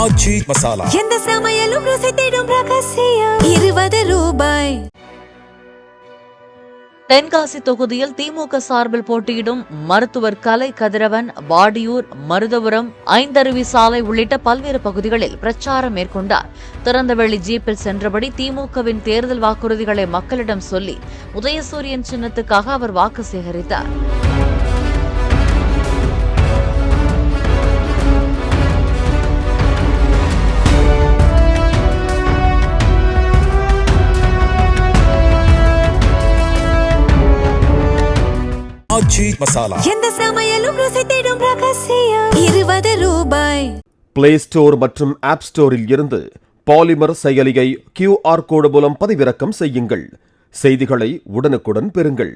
ஆச்சி மசாலா எந்த சமையலும் ருசி தேடும் ரகசியம் 20 ரூபாய். தென்காசி தொகுதியில் திமுக சார்பில் போட்டியிடும் மருத்துவர் கலை கதிரவன் வாடியூர், மருதபுரம், ஐந்தருவி சாலை உள்ளிட்ட பல்வேறு பகுதிகளில் பிரச்சாரம் மேற்கொண்டார். திறந்தவெளி ஜீப்பில் சென்றபடி திமுகவின் தேர்தல் வாக்குறுதிகளை மக்களிடம் சொல்லி உதயசூரியன் சின்னத்துக்காக அவர் வாக்கு சேகரித்தார். ஆச்சி மசாலா எந்த சமையலும் ருசி தேடும் ரகசியம் 20 ரூபாய். பிளே ஸ்டோர் மற்றும் ஆப் ஸ்டோரில் இருந்து பாலிமர் செயலியை QR கோடு மூலம் பதிவிறக்கம் செய்யுங்கள். செய்திகளை உடனுக்குடன் பெறுங்கள்.